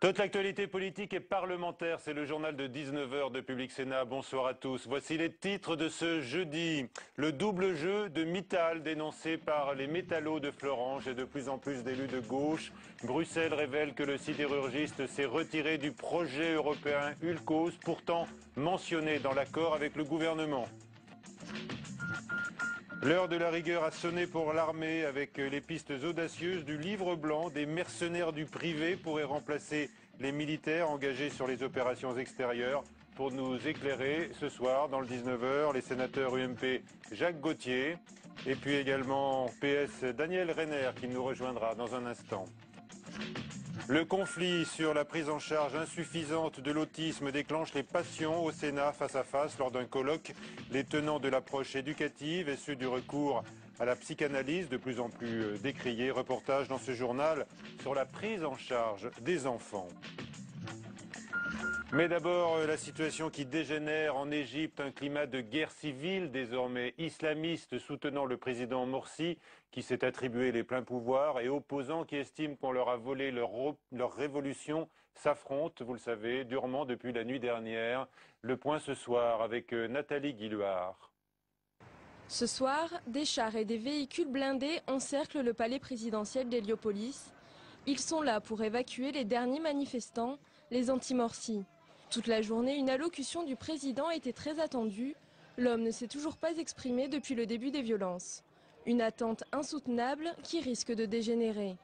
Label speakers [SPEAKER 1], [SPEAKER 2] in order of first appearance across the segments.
[SPEAKER 1] Toute l'actualité politique et parlementaire, c'est le journal de 19h de Public Sénat. Bonsoir à tous. Voici les titres de ce jeudi. Le double jeu de Mittal dénoncé par les métallos de Florange et de plus en plus d'élus de gauche. Bruxelles révèle que le sidérurgiste s'est retiré du projet européen Ulcos, pourtant mentionné dans l'accord avec le gouvernement. L'heure de la rigueur a sonné pour l'armée avec les pistes audacieuses du livre blanc. Des mercenaires du privé pourraient remplacer les militaires engagés sur les opérations extérieures. Pour nous éclairer ce soir dans le 19h, les sénateurs UMP Jacques Gauthier et puis également PS Daniel Renner qui nous rejoindra dans un instant. Le conflit sur la prise en charge insuffisante de l'autisme déclenche les passions au Sénat face à face lors d'un colloque. Les tenants de l'approche éducative et ceux du recours à la psychanalyse de plus en plus décriés. Reportage dans ce journal sur la prise en charge des enfants. Mais d'abord, la situation qui dégénère en Égypte, un climat de guerre civile désormais islamiste soutenant le président Morsi qui s'est attribué les pleins pouvoirs et opposants qui estiment qu'on leur a volé leur révolution s'affrontent, vous le savez, durement depuis la nuit dernière. Le point ce soir avec Nathalie Guillouard.
[SPEAKER 2] Ce soir, des chars et des véhicules blindés encerclent le palais présidentiel d'Héliopolis. Ils sont là pour évacuer les derniers manifestants, les anti-Morsi. Toute la journée, une allocution du président était très attendue. L'homme ne s'est toujours pas exprimé depuis le début des violences. Une attente insoutenable qui risque de dégénérer.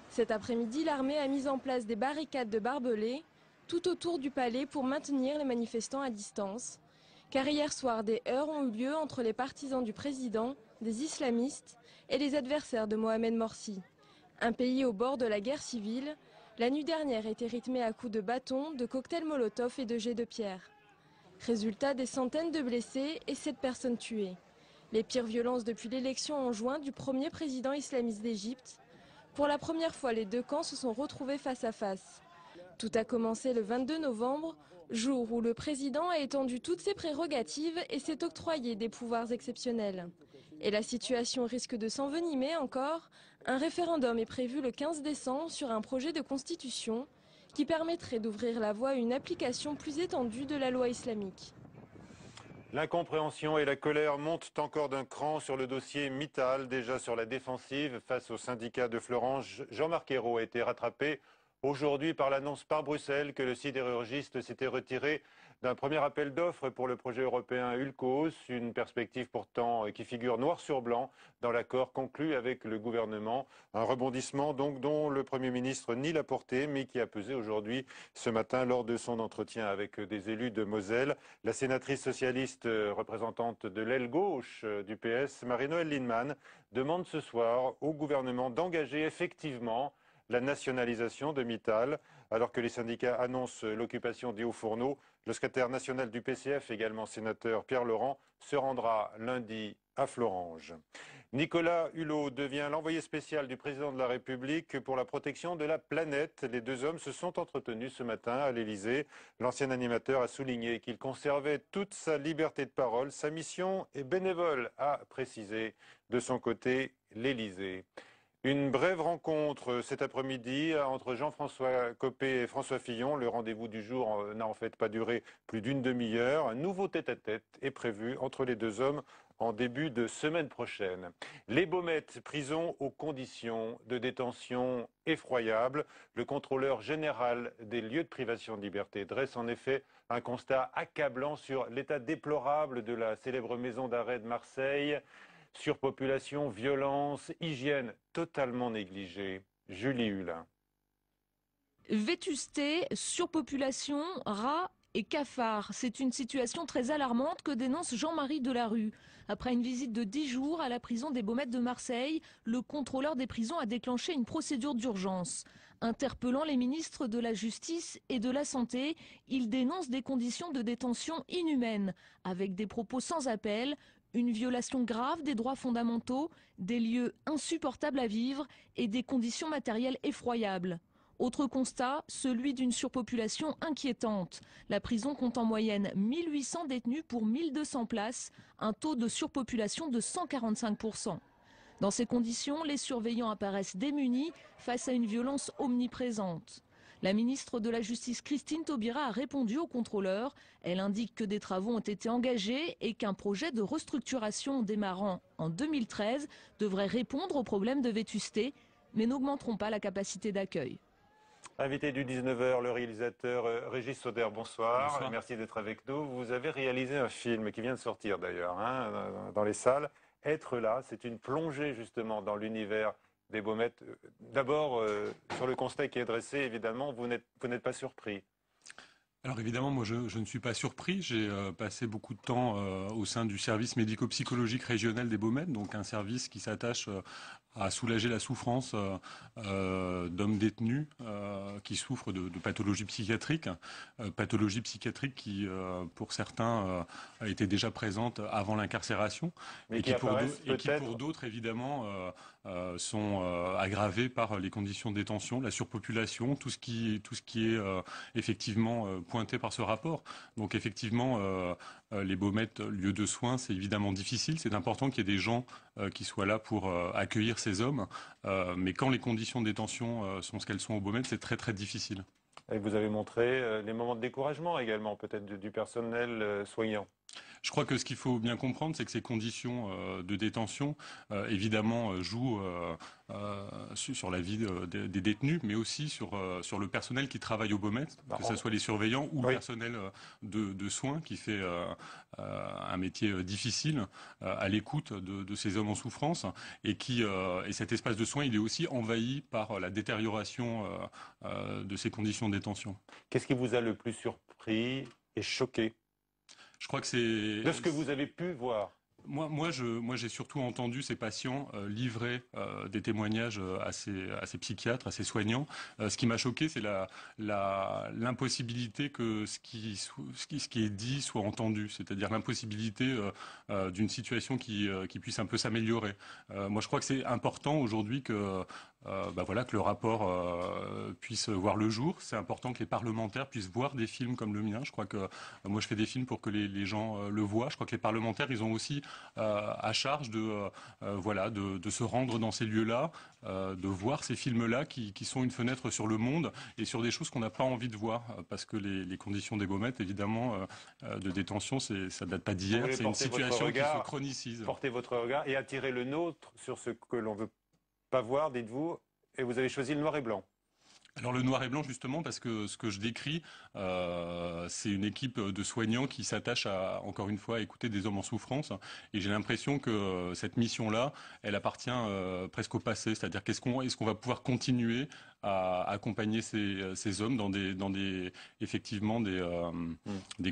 [SPEAKER 2] Cet après-midi, l'armée a mis en place des barricades de barbelés tout autour du palais pour maintenir les manifestants à distance. Car hier soir, des heurts ont eu lieu entre les partisans du président, des islamistes et les adversaires de Mohamed Morsi. Un pays au bord de la guerre civile, la nuit dernière était rythmée à coups de bâtons, de cocktails Molotov et de jets de pierre. Résultat, des centaines de blessés et 7 personnes tuées. Les pires violences depuis l'élection en juin du premier président islamiste d'Égypte. Pour la première fois, les deux camps se sont retrouvés face à face. Tout a commencé le 22 novembre, jour où le président a étendu toutes ses prérogatives et s'est octroyé des pouvoirs exceptionnels. Et la situation risque de s'envenimer encore. Un référendum est prévu le 15 décembre sur un projet de constitution qui permettrait d'ouvrir la voie à une application plus étendue de la loi islamique.
[SPEAKER 1] L'incompréhension et la colère montent encore d'un cran sur le dossier Mittal, déjà sur la défensive face au syndicat de Florange. Jean-Marc Ayrault a été rattrapé aujourd'hui par l'annonce par Bruxelles que le sidérurgiste s'était retiré d'un premier appel d'offres pour le projet européen Ulcos, une perspective pourtant qui figure noir sur blanc dans l'accord conclu avec le gouvernement. Un rebondissement donc dont le Premier ministre nie la portée, mais qui a pesé aujourd'hui ce matin lors de son entretien avec des élus de Moselle. La sénatrice socialiste représentante de l'aile gauche du PS, Marie-Noëlle Lienemann, demande ce soir au gouvernement d'engager effectivement la nationalisation de Mittal, alors que les syndicats annoncent l'occupation des hauts fourneaux. Le secrétaire national du PCF, également sénateur Pierre Laurent, se rendra lundi à Florange. Nicolas Hulot devient l'envoyé spécial du président de la République pour la protection de la planète. Les deux hommes se sont entretenus ce matin à l'Élysée. L'ancien animateur a souligné qu'il conservait toute sa liberté de parole. Sa mission est bénévole, a précisé de son côté l'Élysée. Une brève rencontre cet après-midi entre Jean-François Copé et François Fillon. Le rendez-vous du jour n'a en fait pas duré plus d'une demi-heure. Un nouveau tête-à-tête est prévu entre les deux hommes en début de semaine prochaine. Les Baumettes, prison aux conditions de détention effroyables. Le contrôleur général des lieux de privation de liberté dresse en effet un constat accablant sur l'état déplorable de la célèbre maison d'arrêt de Marseille. Surpopulation, violence, hygiène totalement négligée. Julie Hulin.
[SPEAKER 3] Vétusté, surpopulation, rats et cafards. C'est une situation très alarmante que dénonce Jean-Marie Delarue. Après une visite de 10 jours à la prison des Baumettes de Marseille, le contrôleur des prisons a déclenché une procédure d'urgence. Interpellant les ministres de la Justice et de la Santé, il dénonce des conditions de détention inhumaines, avec des propos sans appel, une violation grave des droits fondamentaux, des lieux insupportables à vivre et des conditions matérielles effroyables. Autre constat, celui d'une surpopulation inquiétante. La prison compte en moyenne 1800 détenus pour 1200 places, un taux de surpopulation de 145%. Dans ces conditions, les surveillants apparaissent démunis face à une violence omniprésente. La ministre de la Justice Christine Taubira a répondu aux contrôleurs. Elle indique que des travaux ont été engagés et qu'un projet de restructuration démarrant en 2013 devrait répondre aux problèmes de vétusté, mais n'augmenteront pas la capacité d'accueil.
[SPEAKER 1] Invité du 19h, le réalisateur Régis Sauder, bonsoir.
[SPEAKER 4] Bonsoir.
[SPEAKER 1] Merci d'être avec nous. Vous avez réalisé un film qui vient de sortir d'ailleurs dans les salles. Être là, c'est une plongée justement dans l'univers des Baumettes. D'abord, sur le constat qui est dressé, évidemment, vous n'êtes pas surpris.
[SPEAKER 4] Alors évidemment, moi je ne suis pas surpris. J'ai passé beaucoup de temps au sein du service médico-psychologique régional des Baumettes, donc un service qui s'attache à soulager la souffrance d'hommes détenus qui souffrent de pathologies psychiatriques, qui pour certains étaient déjà présentes avant l'incarcération,
[SPEAKER 1] Mais
[SPEAKER 4] et qui
[SPEAKER 1] peut-être
[SPEAKER 4] pour d'autres évidemment sont aggravées par les conditions de détention, la surpopulation, tout ce qui est effectivement pointé par ce rapport. Donc effectivement, les Baumettes, lieu de soins, c'est évidemment difficile. C'est important qu'il y ait des gens qui soient là pour accueillir ces hommes. Mais quand les conditions de détention sont ce qu'elles sont aux Baumettes, c'est très très difficile.
[SPEAKER 1] Et vous avez montré les moments de découragement également, peut-être du personnel soignant.
[SPEAKER 4] Je crois que ce qu'il faut bien comprendre, c'est que ces conditions de détention, évidemment, jouent sur la vie des détenus, mais aussi sur le personnel qui travaille aux Baumettes, que ce soit les surveillants ou le personnel de soins qui fait un métier difficile à l'écoute de ces hommes en souffrance, et cet espace de soins, il est aussi envahi par la détérioration de ces conditions de détention.
[SPEAKER 1] Qu'est-ce qui vous a le plus surpris et choqué?
[SPEAKER 4] Je crois que c'est...
[SPEAKER 1] De ce que vous avez pu voir.
[SPEAKER 4] Moi, j'ai surtout entendu ces patients livrer des témoignages à ces psychiatres, à ces soignants. Ce qui m'a choqué, c'est l'impossibilité que ce qui est dit soit entendu, c'est-à-dire l'impossibilité d'une situation qui puisse un peu s'améliorer. Moi, je crois que c'est important aujourd'hui que le rapport puisse voir le jour. C'est important que les parlementaires puissent voir des films comme le mien. Je crois que moi, je fais des films pour que les gens le voient. Je crois que les parlementaires, ils ont aussi à charge de se rendre dans ces lieux-là, de voir ces films-là qui sont une fenêtre sur le monde et sur des choses qu'on n'a pas envie de voir, parce que les conditions des Baumettes, évidemment, de détention, ça date pas d'hier. C'est une situation qui se chronicise.
[SPEAKER 1] Portez votre regard et attirez le nôtre sur ce que l'on veut pas voir, dites-vous, et vous avez choisi le noir et blanc.
[SPEAKER 4] Alors le noir et blanc justement parce que ce que je décris, c'est une équipe de soignants qui s'attache encore une fois à écouter des hommes en souffrance, et j'ai l'impression que cette mission-là, elle appartient presque au passé, c'est-à-dire est-ce qu'on va pouvoir continuer à accompagner ces hommes dans des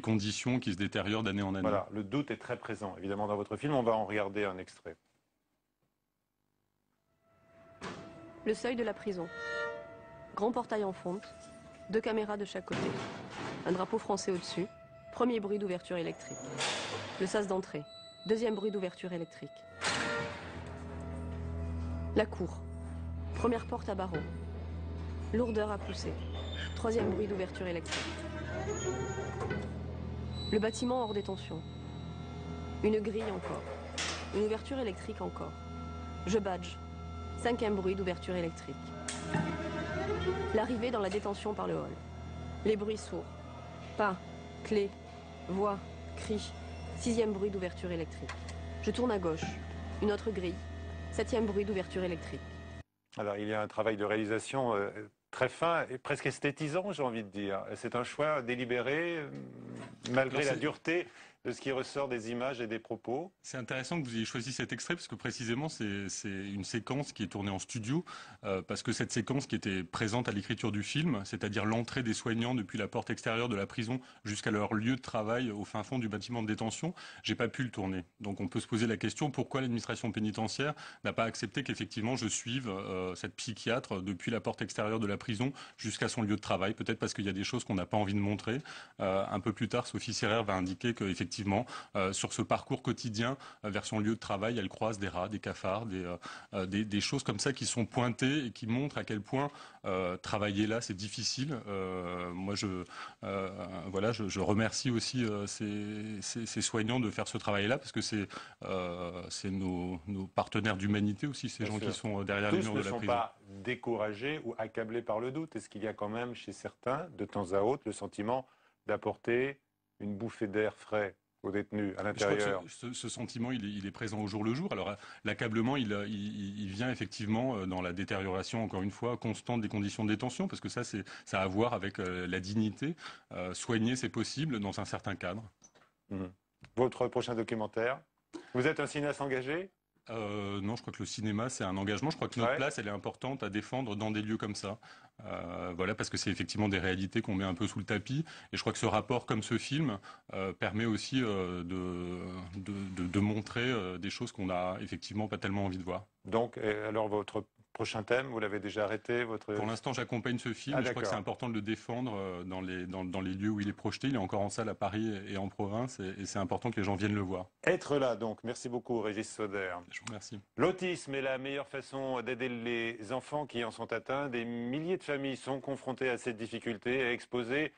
[SPEAKER 4] conditions qui se détériorent d'année en année.
[SPEAKER 1] Voilà, le doute est très présent évidemment dans votre film, on va en regarder un extrait.
[SPEAKER 5] Le seuil de la prison. Grand portail en fonte, 2 caméras de chaque côté, un drapeau français au-dessus, premier bruit d'ouverture électrique. Le sas d'entrée, deuxième bruit d'ouverture électrique. La cour, première porte à barreaux, lourdeur à pousser, troisième bruit d'ouverture électrique. Le bâtiment hors détention, une grille encore, une ouverture électrique encore. Je badge, cinquième bruit d'ouverture électrique. L'arrivée dans la détention par le hall. Les bruits sourds. Pas, clé, voix, cris. Sixième bruit d'ouverture électrique. Je tourne à gauche. Une autre grille. Septième bruit d'ouverture électrique.
[SPEAKER 1] Alors il y a un travail de réalisation très fin et presque esthétisant, j'ai envie de dire. C'est un choix délibéré, malgré la dureté de ce qui ressort des images et des propos.
[SPEAKER 4] C'est intéressant que vous ayez choisi cet extrait parce que précisément c'est une séquence qui est tournée en studio, parce que cette séquence qui était présente à l'écriture du film, c'est-à-dire l'entrée des soignants depuis la porte extérieure de la prison jusqu'à leur lieu de travail au fin fond du bâtiment de détention, j'ai pas pu le tourner. Donc on peut se poser la question pourquoi l'administration pénitentiaire n'a pas accepté qu'effectivement je suive cette psychiatre depuis la porte extérieure de la prison jusqu'à son lieu de travail. Peut-être parce qu'il y a des choses qu'on n'a pas envie de montrer. Un peu plus tard, Sophie Serrer va indiquer qu'effectivement effectivement, sur ce parcours quotidien vers son lieu de travail, elle croise des rats, des cafards, des choses comme ça qui sont pointées et qui montrent à quel point travailler là, c'est difficile. Moi, je remercie aussi ces soignants de faire ce travail-là, parce que c'est nos partenaires d'humanité aussi, ces gens qui sont derrière les murs de la prison.
[SPEAKER 1] Tous ne sont pas découragés ou accablés par le doute. Est-ce qu'il y a quand même chez certains, de temps à autre, le sentiment d'apporter une bouffée d'air frais aux détenus à l'intérieur?
[SPEAKER 4] Ce sentiment, il est présent au jour le jour. Alors l'accablement, il vient effectivement dans la détérioration, encore une fois, constante des conditions de détention, parce que ça a à voir avec la dignité. Soigner, c'est possible dans un certain cadre.
[SPEAKER 1] Votre prochain documentaire? Vous êtes un cinéaste engagé?
[SPEAKER 4] Non, je crois que le cinéma, c'est un engagement. Je crois que notre place, elle est importante à défendre dans des lieux comme ça. Voilà, parce que c'est effectivement des réalités qu'on met un peu sous le tapis. Et je crois que ce rapport, comme ce film, permet aussi de montrer des choses qu'on n'a effectivement pas tellement envie de voir.
[SPEAKER 1] Donc, alors votre prochain thème, vous l'avez déjà arrêté
[SPEAKER 4] Pour l'instant, j'accompagne ce film. Je crois que c'est important de le défendre dans les lieux où il est projeté. Il est encore en salle à Paris et en province. Et c'est important que les gens viennent le voir.
[SPEAKER 1] Être là, donc. Merci beaucoup, Régis Soder.
[SPEAKER 4] Je vous remercie.
[SPEAKER 1] L'autisme est la meilleure façon d'aider les enfants qui en sont atteints. Des milliers de familles sont confrontées à cette difficulté et exposées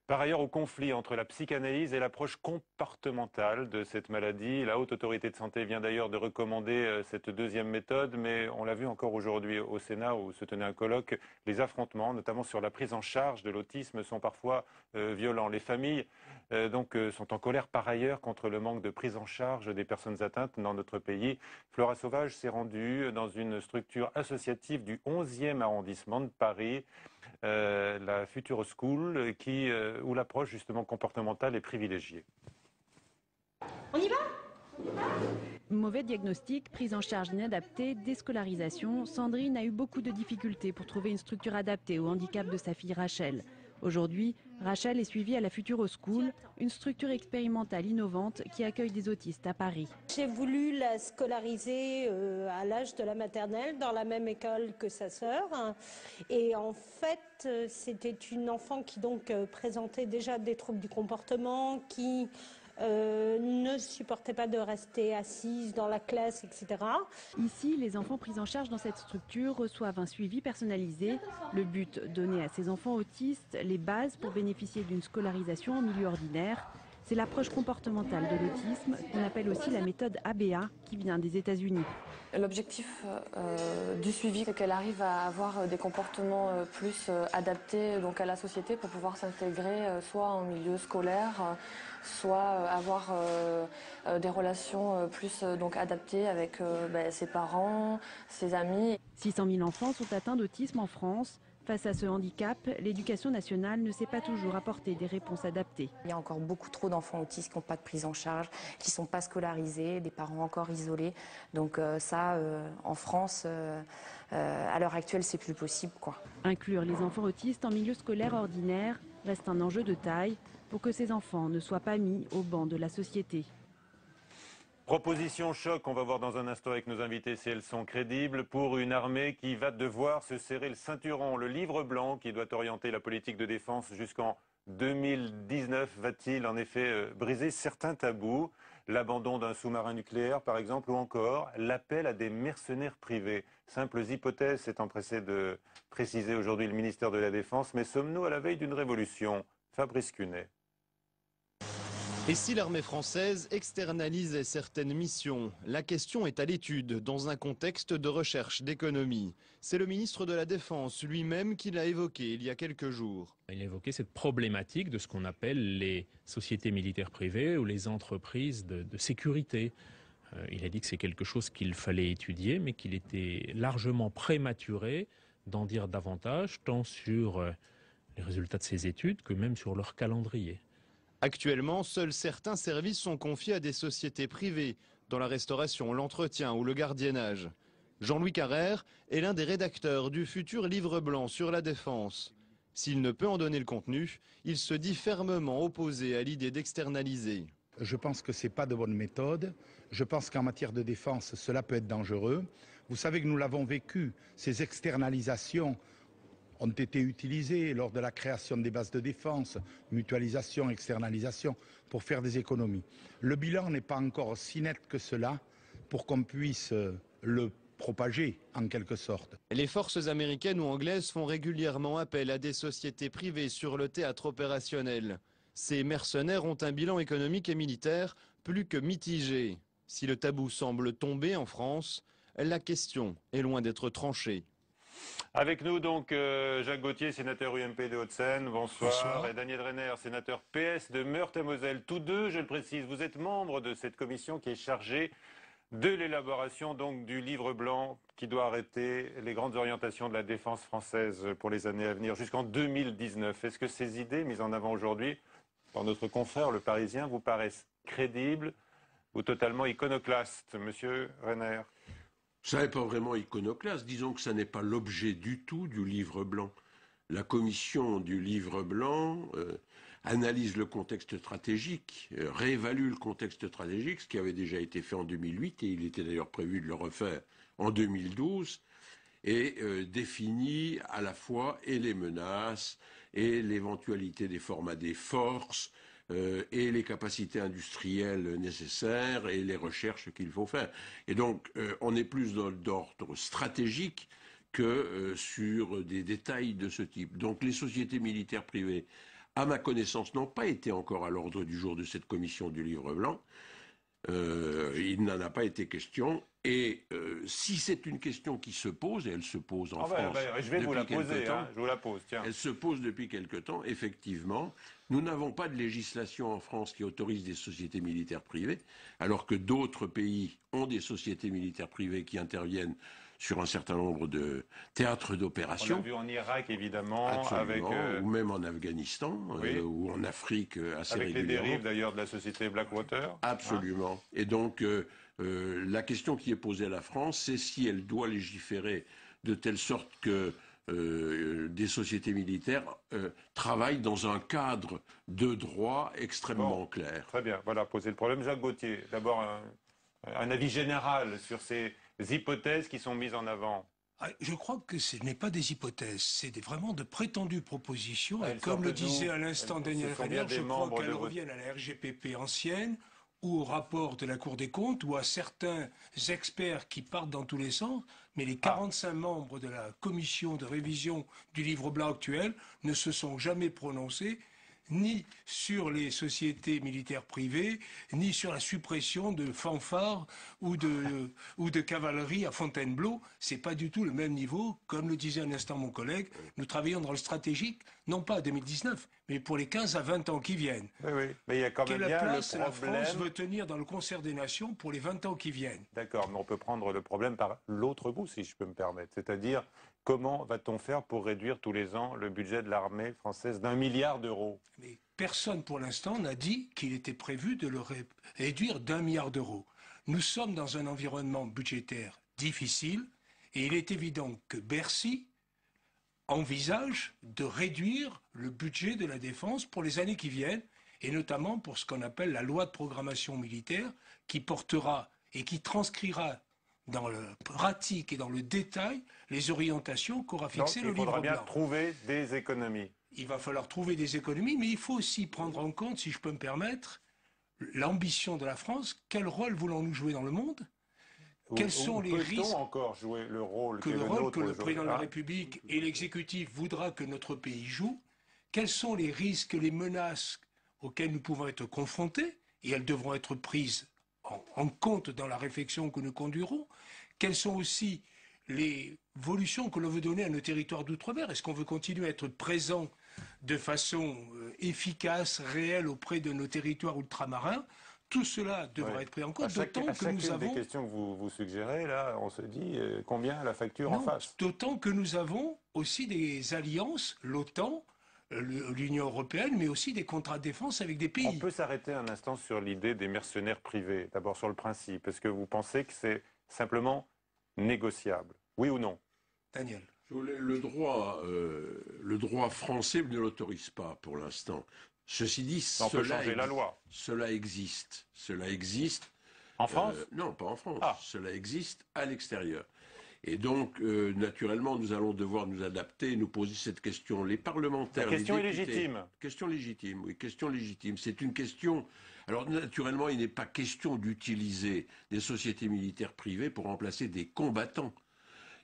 [SPEAKER 1] par ailleurs au conflit entre la psychanalyse et l'approche comportementale de cette maladie. La Haute Autorité de Santé vient d'ailleurs de recommander cette deuxième méthode, mais on l'a vu encore aujourd'hui au Sénat où se tenait un colloque, les affrontements, notamment sur la prise en charge de l'autisme, sont parfois violents. Les familles sont en colère par ailleurs contre le manque de prise en charge des personnes atteintes dans notre pays. Flora Sauvage s'est rendue dans une structure associative du 11e arrondissement de Paris, la Future School, où l'approche justement comportementale est privilégiée.
[SPEAKER 6] On y va ? Mauvais diagnostic, prise en charge inadaptée, déscolarisation, Sandrine a eu beaucoup de difficultés pour trouver une structure adaptée au handicap de sa fille Rachel. Aujourd'hui, Rachel est suivie à la Future School, une structure expérimentale innovante qui accueille des autistes à Paris.
[SPEAKER 7] J'ai voulu la scolariser à l'âge de la maternelle dans la même école que sa sœur. Et en fait, c'était une enfant qui donc présentait déjà des troubles du comportement, qui ne supportait pas de rester assise dans la classe, etc.
[SPEAKER 6] Ici, les enfants pris en charge dans cette structure reçoivent un suivi personnalisé. Le but, donner à ces enfants autistes les bases pour bénéficier d'une scolarisation en milieu ordinaire. C'est l'approche comportementale de l'autisme qu'on appelle aussi la méthode ABA qui vient des États-Unis.
[SPEAKER 8] L'objectif du suivi, c'est qu'elle arrive à avoir des comportements plus adaptés donc à la société pour pouvoir s'intégrer soit en milieu scolaire, soit avoir des relations plus adaptées avec ses parents, ses amis.
[SPEAKER 6] 600 000 enfants sont atteints d'autisme en France. Face à ce handicap, l'éducation nationale ne sait pas toujours apporter des réponses adaptées.
[SPEAKER 9] Il y a encore beaucoup trop d'enfants autistes qui n'ont pas de prise en charge, qui ne sont pas scolarisés, des parents encore isolés. Donc en France, à l'heure actuelle, c'est plus possible, quoi.
[SPEAKER 6] Inclure les enfants autistes en milieu scolaire ordinaire reste un enjeu de taille pour que ces enfants ne soient pas mis au banc de la société.
[SPEAKER 1] Proposition choc, on va voir dans un instant avec nos invités si elles sont crédibles, pour une armée qui va devoir se serrer le ceinturon. Le livre blanc qui doit orienter la politique de défense jusqu'en 2019 va-t-il en effet briser certains tabous? L'abandon d'un sous-marin nucléaire par exemple, ou encore l'appel à des mercenaires privés. Simples hypothèses, s'est empressé de préciser aujourd'hui le ministère de la Défense, mais sommes-nous à la veille d'une révolution? Fabrice Cunet.
[SPEAKER 10] Et si l'armée française externalisait certaines missions? La question est à l'étude dans un contexte de recherche d'économie. C'est le ministre de la Défense lui-même qui l'a évoqué il y a quelques jours.
[SPEAKER 11] Il a évoqué cette problématique de ce qu'on appelle les sociétés militaires privées ou les entreprises de sécurité. Il a dit que c'est quelque chose qu'il fallait étudier, mais qu'il était largement prématuré d'en dire davantage, tant sur les résultats de ses études que même sur leur calendrier.
[SPEAKER 10] Actuellement, seuls certains services sont confiés à des sociétés privées, dans la restauration, l'entretien ou le gardiennage. Jean-Louis Carrère est l'un des rédacteurs du futur livre blanc sur la défense. S'il ne peut en donner le contenu, il se dit fermement opposé à l'idée d'externaliser.
[SPEAKER 12] Je pense que ce n'est pas de bonne méthode. Je pense qu'en matière de défense, cela peut être dangereux. Vous savez que nous l'avons vécu, ces externalisations ont été utilisés lors de la création des bases de défense, mutualisation, externalisation, pour faire des économies. Le bilan n'est pas encore si net que cela pour qu'on puisse le propager en quelque sorte.
[SPEAKER 10] Les forces américaines ou anglaises font régulièrement appel à des sociétés privées sur le théâtre opérationnel. Ces mercenaires ont un bilan économique et militaire plus que mitigé. Si le tabou semble tomber en France, la question est loin d'être tranchée.
[SPEAKER 1] Avec nous donc Jacques Gauthier, sénateur UMP de Hauts-de-Seine, bonsoir.
[SPEAKER 13] Bonsoir.
[SPEAKER 1] Et Daniel Renner, sénateur PS de Meurthe-et-Moselle. Tous deux, je le précise, vous êtes membres de cette commission qui est chargée de l'élaboration donc du livre blanc qui doit arrêter les grandes orientations de la défense française pour les années à venir jusqu'en 2019. Est-ce que ces idées mises en avant aujourd'hui par notre confrère Le Parisien vous paraissent crédibles ou totalement iconoclastes, monsieur Renner?
[SPEAKER 13] Ça n'est pas vraiment iconoclaste. Disons que ça n'est pas l'objet du tout du livre blanc. La commission du livre blanc analyse le contexte stratégique, réévalue le contexte stratégique, ce qui avait déjà été fait en 2008, et il était d'ailleurs prévu de le refaire en 2012, et définit à la fois et les menaces, et l'éventualité des formats des forces, et les capacités industrielles nécessaires, et les recherches qu'il faut faire. Et donc, on est plus dans d'ordre stratégique que sur des détails de ce type. Donc, les sociétés militaires privées, à ma connaissance, n'ont pas été encore à l'ordre du jour de cette commission du livre blanc. Il n'en a pas été question. Et si c'est une question qui se pose, et elle se pose en France
[SPEAKER 1] je vais vous la
[SPEAKER 13] depuis quelque
[SPEAKER 1] poser,
[SPEAKER 13] temps,
[SPEAKER 1] je vous la pose, tiens.
[SPEAKER 13] elle se pose depuis quelque temps, effectivement. Nous n'avons pas de législation en France qui autorise des sociétés militaires privées, alors que d'autres pays ont des sociétés militaires privées qui interviennent sur un certain nombre de théâtres d'opération.
[SPEAKER 1] On l'a vu en Irak, évidemment,
[SPEAKER 13] Absolument,
[SPEAKER 1] avec,
[SPEAKER 13] ou même en Afghanistan,
[SPEAKER 1] oui,
[SPEAKER 13] ou en Afrique assez
[SPEAKER 1] avec
[SPEAKER 13] régulièrement.
[SPEAKER 1] les dérives d'ailleurs de la société Blackwater.
[SPEAKER 13] Absolument. Hein. Et donc, la question qui est posée à la France, c'est si elle doit légiférer de telle sorte que des sociétés militaires travaillent dans un cadre de droit extrêmement clair.
[SPEAKER 1] Très bien, voilà, poser le problème. Jacques Gauthier, d'abord un avis général sur ces hypothèses qui sont mises en avant.
[SPEAKER 14] Je crois que ce n'est pas des hypothèses, c'est vraiment de prétendues propositions. Et
[SPEAKER 1] Elles
[SPEAKER 14] comme le
[SPEAKER 1] sortent d'où?
[SPEAKER 14] disait à l'instant Daniel
[SPEAKER 1] Ce sont bien
[SPEAKER 14] Renner,
[SPEAKER 1] des
[SPEAKER 14] je crois
[SPEAKER 1] membres
[SPEAKER 14] qu'elles
[SPEAKER 1] de
[SPEAKER 14] reviennent à la RGPP ancienne, ou au rapport de la Cour des comptes, ou à certains experts qui partent dans tous les sens, mais les 45 membres de la commission de révision du livre blanc actuel ne se sont jamais prononcés ni sur les sociétés militaires privées, ni sur la suppression de fanfares ou de cavalerie à Fontainebleau. C'est pas du tout le même niveau. Comme le disait un instant mon collègue, nous travaillons dans le stratégique, non pas à 2019, mais pour les 15 à 20 ans qui viennent.
[SPEAKER 1] Oui, oui. Mais il y a quand même
[SPEAKER 14] Quelle
[SPEAKER 1] bien
[SPEAKER 14] place
[SPEAKER 1] le
[SPEAKER 14] la
[SPEAKER 1] problème...
[SPEAKER 14] France veut tenir dans le concert des nations pour les 20 ans qui viennent?
[SPEAKER 1] D'accord, mais on peut prendre le problème par l'autre bout, si je peux me permettre. C'est-à-dire, comment va-t-on faire pour réduire tous les ans le budget de l'armée française d'1 milliard d'euros?
[SPEAKER 14] Mais personne pour l'instant n'a dit qu'il était prévu de le réduire d'1 milliard d'euros. Nous sommes dans un environnement budgétaire difficile et il est évident que Bercy envisage de réduire le budget de la défense pour les années qui viennent, et notamment pour ce qu'on appelle la loi de programmation militaire, qui portera et qui transcrira dans le pratique et dans le détail les orientations qu'aura fixées le livre blanc.
[SPEAKER 1] Il faudra bien trouver des économies.
[SPEAKER 14] Il va falloir trouver des économies, mais il faut aussi prendre en compte, si je peux me permettre, l'ambition de la France. Quel rôle voulons-nous jouer dans le monde? Quels sont les risques
[SPEAKER 1] encore jouer le rôle
[SPEAKER 14] que le président de la République et l'exécutif voudra que notre pays joue? Quels sont les risques, les menaces auxquelles nous pouvons être confrontés? Et elles devront être prises en compte dans la réflexion que nous conduirons. Quelles sont aussi les évolutions que l'on veut donner à nos territoires d'outre-mer? Est-ce qu'on veut continuer à être présent de façon efficace, réelle auprès de nos territoires ultramarins? Tout cela devra être pris en compte, d'autant que nous avons...
[SPEAKER 1] des questions que vous suggérez, là, on se dit combien la facture en face?
[SPEAKER 14] D'autant que nous avons aussi des alliances, l'OTAN, l'Union européenne, mais aussi des contrats de défense avec des pays.
[SPEAKER 1] On peut s'arrêter un instant sur l'idée des mercenaires privés, d'abord sur le principe. Est-ce que vous pensez que c'est simplement négociable? Oui ou non?
[SPEAKER 14] Daniel.
[SPEAKER 13] Le droit français ne l'autorise pas pour l'instant. Ceci dit,
[SPEAKER 1] on peut changer la loi.
[SPEAKER 13] Cela existe. Cela existe.
[SPEAKER 1] En France?
[SPEAKER 13] Non, pas en France. Cela existe à l'extérieur. Et donc, naturellement, nous allons devoir nous adapter et nous poser cette question. Les parlementaires...
[SPEAKER 1] La question
[SPEAKER 13] les députés,
[SPEAKER 1] est légitime.
[SPEAKER 13] Question légitime, oui, question légitime. C'est une question... Alors, naturellement, il n'est pas question d'utiliser des sociétés militaires privées pour remplacer des combattants.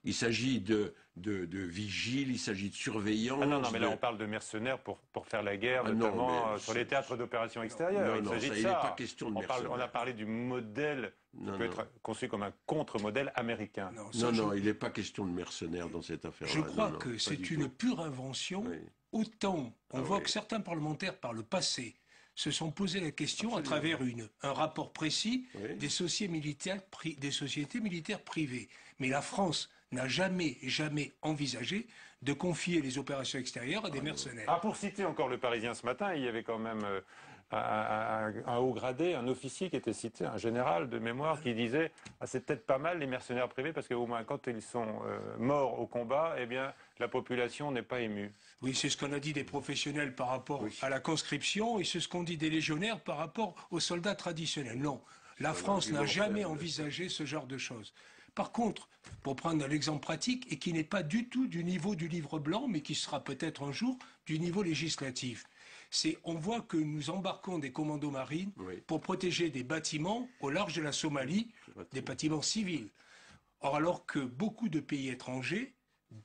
[SPEAKER 13] Il s'agit de vigiles, il s'agit de surveillance.
[SPEAKER 1] Ah non, mais là on parle de mercenaires pour faire la guerre, notamment sur les théâtres d'opérations extérieures. Il s'agit de ça.
[SPEAKER 13] Il n'est pas question de mercenaires.
[SPEAKER 1] On a parlé du modèle qui peut être conçu comme un contre-modèle américain.
[SPEAKER 13] Non, il n'est pas question de mercenaires dans cette affaire-là.
[SPEAKER 14] Je crois que c'est une pure invention. Oui. Autant on voit que certains parlementaires par le passé se sont posé la question à travers un rapport précis des sociétés militaires privées. Mais la France n'a jamais envisagé de confier les opérations extérieures à des mercenaires.
[SPEAKER 1] Ah, pour citer encore le Parisien ce matin, il y avait quand même un haut gradé, un officier qui était cité, un général de mémoire, qui disait « c'est peut-être pas mal les mercenaires privés, parce qu'au moins quand ils sont morts au combat, eh bien la population n'est pas émue ».
[SPEAKER 14] Oui, c'est ce qu'on a dit des professionnels par rapport à la conscription, et c'est ce qu'on dit des légionnaires par rapport aux soldats traditionnels. Non, la France n'a jamais envisagé ce genre de choses. Par contre, pour prendre l'exemple pratique, et qui n'est pas du tout du niveau du livre blanc, mais qui sera peut-être un jour du niveau législatif, on voit que nous embarquons des commandos marines pour protéger des bâtiments au large de la Somalie, des bâtiments civils. Or, alors que beaucoup de pays étrangers,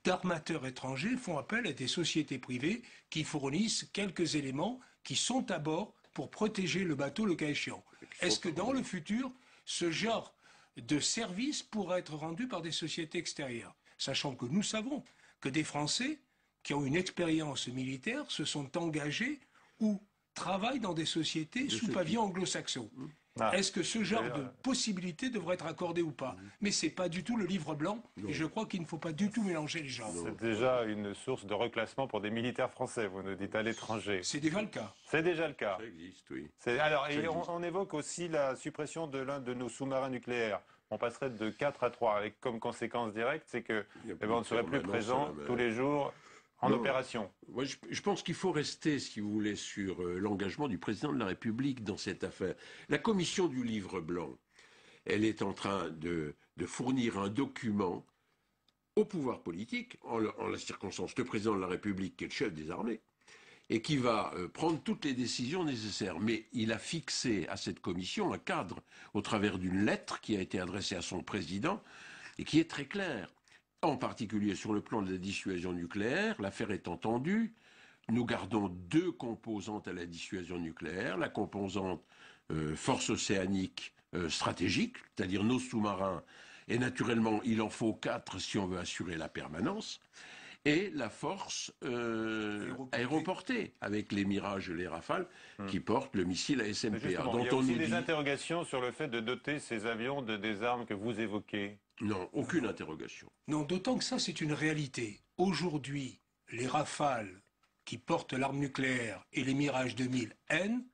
[SPEAKER 14] d'armateurs étrangers, font appel à des sociétés privées qui fournissent quelques éléments qui sont à bord pour protéger le bateau le cas échéant. Est-ce que dans le futur, ce genre de service pourra être rendu par des sociétés extérieures, sachant que nous savons que des Français qui ont une expérience militaire se sont engagés ou travaillent dans des sociétés sous pavillon anglo-saxon. Est-ce que ce genre de possibilité devrait être accordé ou pas? Mais ce n'est pas du tout le livre blanc, et je crois qu'il ne faut pas du tout mélanger les genres.
[SPEAKER 1] C'est déjà une source de reclassement pour des militaires français, vous nous dites, à l'étranger.
[SPEAKER 14] C'est déjà le cas.
[SPEAKER 1] C'est déjà le cas.
[SPEAKER 13] Ça existe, oui.
[SPEAKER 1] Alors, on évoque aussi la suppression de l'un de nos sous-marins nucléaires. On passerait de 4 à 3, avec comme conséquence directe, c'est qu'on ne serait plus présent tous les jours en opération.
[SPEAKER 13] Moi, je pense qu'il faut rester, si vous voulez, sur l'engagement du président de la République dans cette affaire. La commission du livre blanc, elle est en train de fournir un document au pouvoir politique, en la circonstance, le président de la République qui est le chef des armées, et qui va prendre toutes les décisions nécessaires. Mais il a fixé à cette commission un cadre au travers d'une lettre qui a été adressée à son président et qui est très claire. En particulier sur le plan de la dissuasion nucléaire, l'affaire est entendue. Nous gardons deux composantes à la dissuasion nucléaire. La composante force océanique stratégique, c'est-à-dire nos sous-marins, et naturellement il en faut 4 si on veut assurer la permanence, et la force aéroportée, avec les Mirages et les Rafales qui portent le missile à SMPA.
[SPEAKER 1] Il y a aussi des interrogations sur le fait de doter ces avions des armes que vous évoquez.
[SPEAKER 13] Non, aucune interrogation.
[SPEAKER 14] Non, d'autant que ça, c'est une réalité. Aujourd'hui, les Rafales qui portent l'arme nucléaire et les Mirage 2000N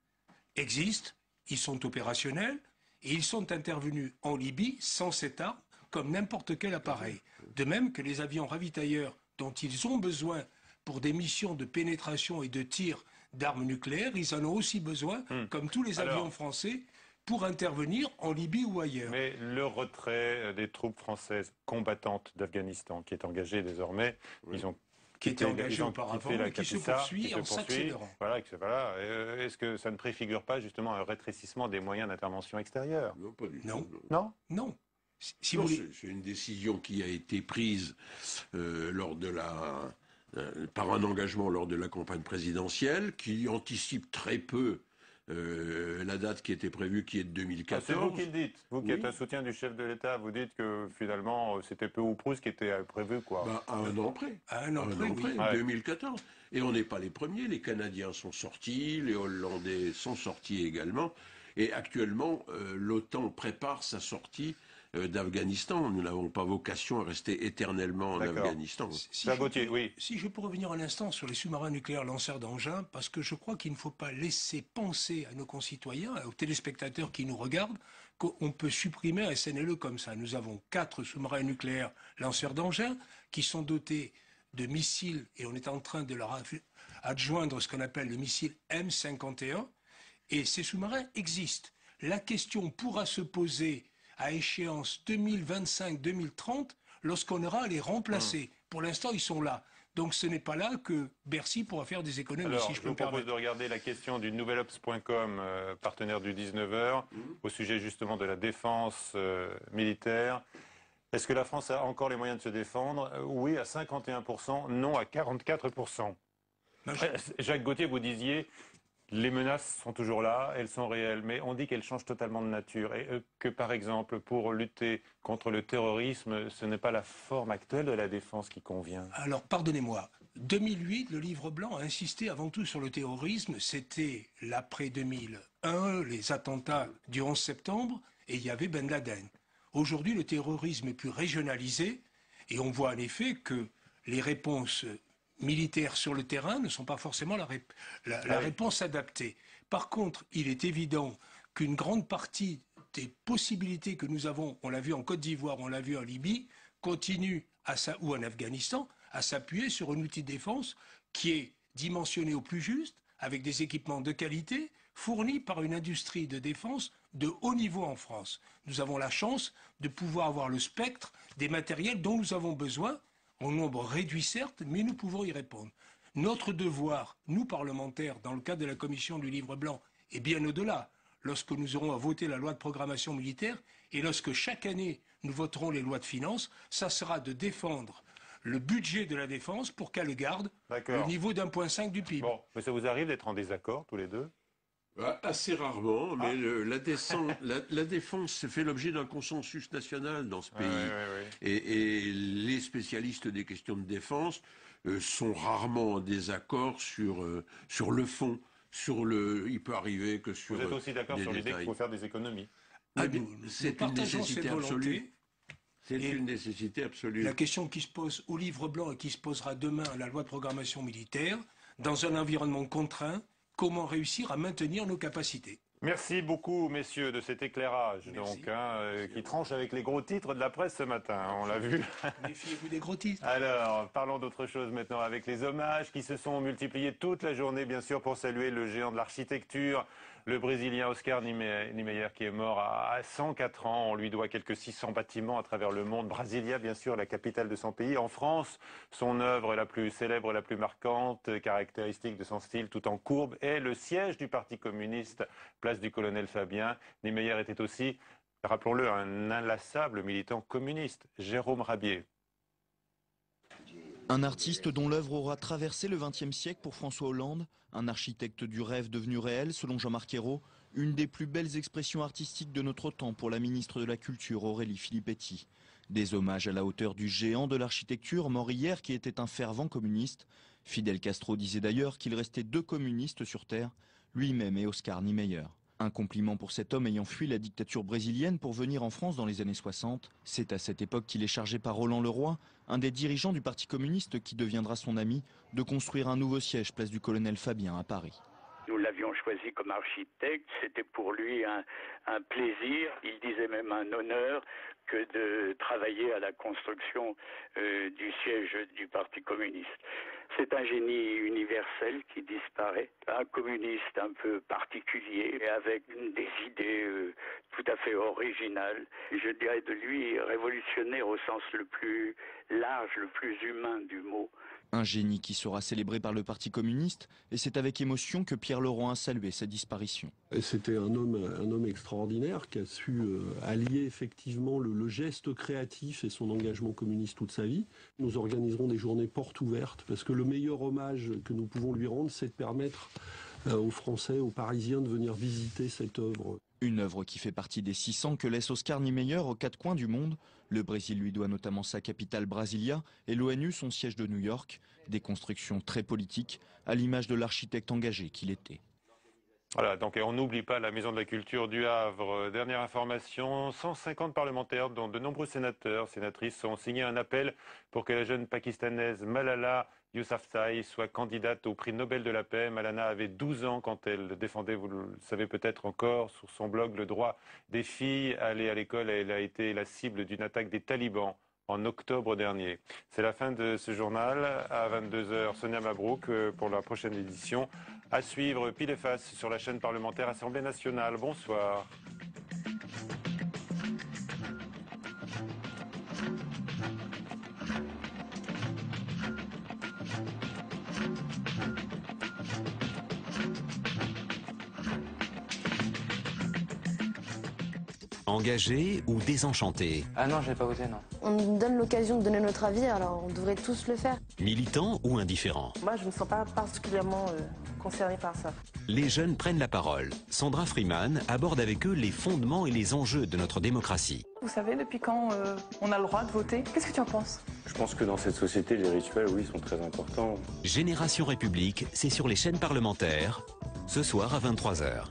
[SPEAKER 14] existent, ils sont opérationnels et ils sont intervenus en Libye sans cette arme, comme n'importe quel appareil. De même que les avions ravitailleurs dont ils ont besoin pour des missions de pénétration et de tir d'armes nucléaires, ils en ont aussi besoin, comme tous les avions français, pour intervenir en Libye ou ailleurs.
[SPEAKER 1] Mais le retrait des troupes françaises combattantes d'Afghanistan, qui est engagé désormais,
[SPEAKER 14] qui était engagé auparavant et qui se poursuit en s'accélérant.
[SPEAKER 1] Voilà. Est-ce que ça ne préfigure pas justement un rétrécissement des moyens d'intervention extérieure?
[SPEAKER 13] Non, pas du tout.
[SPEAKER 14] Non.
[SPEAKER 13] C'est une décision qui a été prise par un engagement lors de la campagne présidentielle, qui anticipe très peu la date qui était prévue, qui est de 2014.
[SPEAKER 1] C'est vous qui le dites. Vous qui êtes un soutien du chef de l'État, vous dites que finalement c'était peu ou prou ce qui était prévu, quoi.
[SPEAKER 13] À un an près.
[SPEAKER 14] À un an près, oui.
[SPEAKER 13] 2014. Et on n'est pas les premiers. Les Canadiens sont sortis, les Hollandais sont sortis également. Et actuellement, l'OTAN prépare sa sortie d'Afghanistan. Nous n'avons pas vocation à rester éternellement en Afghanistan.
[SPEAKER 14] Si je peux revenir un instant sur les sous-marins nucléaires lanceurs d'engins, parce que je crois qu'il ne faut pas laisser penser à nos concitoyens, aux téléspectateurs qui nous regardent, qu'on peut supprimer un SNLE comme ça. Nous avons 4 sous-marins nucléaires lanceurs d'engins qui sont dotés de missiles, et on est en train de leur adjoindre ce qu'on appelle le missile M51, et ces sous-marins existent. La question pourra se poser à échéance 2025-2030, lorsqu'on aura à les remplacer. Pour l'instant, ils sont là. Donc ce n'est pas là que Bercy pourra faire des économies,
[SPEAKER 1] Alors,
[SPEAKER 14] si je
[SPEAKER 1] je
[SPEAKER 14] peux
[SPEAKER 1] vous
[SPEAKER 14] me
[SPEAKER 1] propose
[SPEAKER 14] permettre.
[SPEAKER 1] de regarder la question du nouvelops.com, partenaire du 19h, au sujet justement de la défense militaire. Est-ce que la France a encore les moyens de se défendre? Oui à 51%, non à 44%. Jacques Gauthier, vous disiez, les menaces sont toujours là, elles sont réelles, mais on dit qu'elles changent totalement de nature et que par exemple, pour lutter contre le terrorisme, ce n'est pas la forme actuelle de la défense qui convient.
[SPEAKER 14] Alors, pardonnez-moi. 2008, le livre blanc a insisté avant tout sur le terrorisme. C'était l'après 2001, les attentats du 11 septembre, et il y avait Ben Laden. Aujourd'hui, le terrorisme est plus régionalisé, et on voit en effet que les réponses militaires sur le terrain ne sont pas forcément la réponse adaptée. Par contre, il est évident qu'une grande partie des possibilités que nous avons, on l'a vu en Côte d'Ivoire, on l'a vu en Libye, continue ou en Afghanistan, à s'appuyer sur un outil de défense qui est dimensionné au plus juste, avec des équipements de qualité, fournis par une industrie de défense de haut niveau en France. Nous avons la chance de pouvoir avoir le spectre des matériels dont nous avons besoin, en nombre réduit certes, mais nous pouvons y répondre. Notre devoir, nous parlementaires, dans le cadre de la commission du livre blanc, et bien au-delà, lorsque nous aurons à voter la loi de programmation militaire, et lorsque chaque année nous voterons les lois de finances, ça sera de défendre le budget de la défense pour qu'elle garde le niveau d'1,5 du PIB.
[SPEAKER 1] Bon, mais ça vous arrive d'être en désaccord tous les deux?
[SPEAKER 13] Assez rarement, mais la défense fait l'objet d'un consensus national dans ce pays. Et les spécialistes des questions de défense sont rarement en désaccord sur le fond. Il peut arriver que sur
[SPEAKER 1] Vous êtes aussi d'accord sur l'idée qu'il faut faire des économies?
[SPEAKER 13] C'est une nécessité absolue. C'est une nécessité absolue.
[SPEAKER 14] La question qui se pose au livre blanc et qui se posera demain à la loi de programmation militaire, dans un environnement contraint, comment réussir à maintenir nos capacités?
[SPEAKER 1] Merci beaucoup, messieurs, de cet éclairage qui tranche avec les gros titres de la presse ce matin, on l'a vu.
[SPEAKER 14] Méfiez-vous des gros titres.
[SPEAKER 1] Alors, parlons d'autre chose maintenant avec les hommages qui se sont multipliés toute la journée, bien sûr, pour saluer le géant de l'architecture, le Brésilien Oscar Niemeyer, qui est mort à 104 ans. On lui doit quelques 600 bâtiments à travers le monde. Brasilia, bien sûr, la capitale de son pays. En France, son œuvre la plus célèbre, la plus marquante, caractéristique de son style tout en courbe, est le siège du Parti communiste, place du Colonel Fabien. Niemeyer était aussi, rappelons-le, un inlassable militant communiste. Jérôme Rabier.
[SPEAKER 15] Un artiste dont l'œuvre aura traversé le XXe siècle pour François Hollande, un architecte du rêve devenu réel selon Jean-Marc Ayrault, une des plus belles expressions artistiques de notre temps pour la ministre de la Culture Aurélie Filippetti. Des hommages à la hauteur du géant de l'architecture mort hier qui était un fervent communiste. Fidel Castro disait d'ailleurs qu'il restait 2 communistes sur Terre, lui-même et Oscar Niemeyer. Un compliment pour cet homme ayant fui la dictature brésilienne pour venir en France dans les années 60. C'est à cette époque qu'il est chargé par Roland Leroy, un des dirigeants du Parti communiste qui deviendra son ami, de construire un nouveau siège place du Colonel Fabien à Paris.
[SPEAKER 16] Nous l'avions choisi comme architecte, c'était pour lui un plaisir, il disait même un honneur que de travailler à la construction du siège du Parti communiste. C'est un génie universel qui disparaît, un communiste un peu particulier, avec des idées tout à fait originales. Je dirais de lui révolutionnaire au sens le plus large, le plus humain du mot.
[SPEAKER 15] Un génie qui sera célébré par le Parti communiste, et c'est avec émotion que Pierre Laurent a salué sa disparition.
[SPEAKER 17] C'était un homme extraordinaire qui a su allier effectivement le geste créatif et son engagement communiste toute sa vie. Nous organiserons des journées portes ouvertes parce que le meilleur hommage que nous pouvons lui rendre, c'est de permettre aux Français, aux Parisiens de venir visiter cette œuvre.
[SPEAKER 15] Une œuvre qui fait partie des 600 que laisse Oscar Niemeyer aux 4 coins du monde. Le Brésil lui doit notamment sa capitale Brasilia et l'ONU son siège de New York. Des constructions très politiques, à l'image de l'architecte engagé qu'il était.
[SPEAKER 1] Voilà, donc et on n'oublie pas la Maison de la Culture du Havre. Dernière information, 150 parlementaires, dont de nombreux sénateurs, sénatrices, ont signé un appel pour que la jeune Pakistanaise Malala Yousafzai soit candidate au prix Nobel de la paix. Malala avait 12 ans quand elle défendait, vous le savez peut-être encore, sur son blog, le droit des filles à aller à l'école. Elle a été la cible d'une attaque des talibans en octobre dernier. C'est la fin de ce journal. À 22h, Sonia Mabrouk pour la prochaine édition. À suivre, pile et face sur la chaîne parlementaire Assemblée nationale. Bonsoir.
[SPEAKER 18] Engagé ou désenchanté?
[SPEAKER 19] Ah non, je n'ai pas voté, non.
[SPEAKER 8] On nous donne l'occasion de donner notre avis, alors on devrait tous le faire.
[SPEAKER 18] Militant ou indifférent?
[SPEAKER 20] Moi, je ne me sens pas particulièrement concernée par ça.
[SPEAKER 18] Les jeunes prennent la parole. Sandra Freeman aborde avec eux les fondements et les enjeux de notre démocratie.
[SPEAKER 20] Vous savez depuis quand on a le droit de voter? Qu'est-ce que tu en penses?
[SPEAKER 19] Je pense que dans cette société, les rituels, oui, sont très importants.
[SPEAKER 18] Génération République, c'est sur les chaînes parlementaires, ce soir à 23h.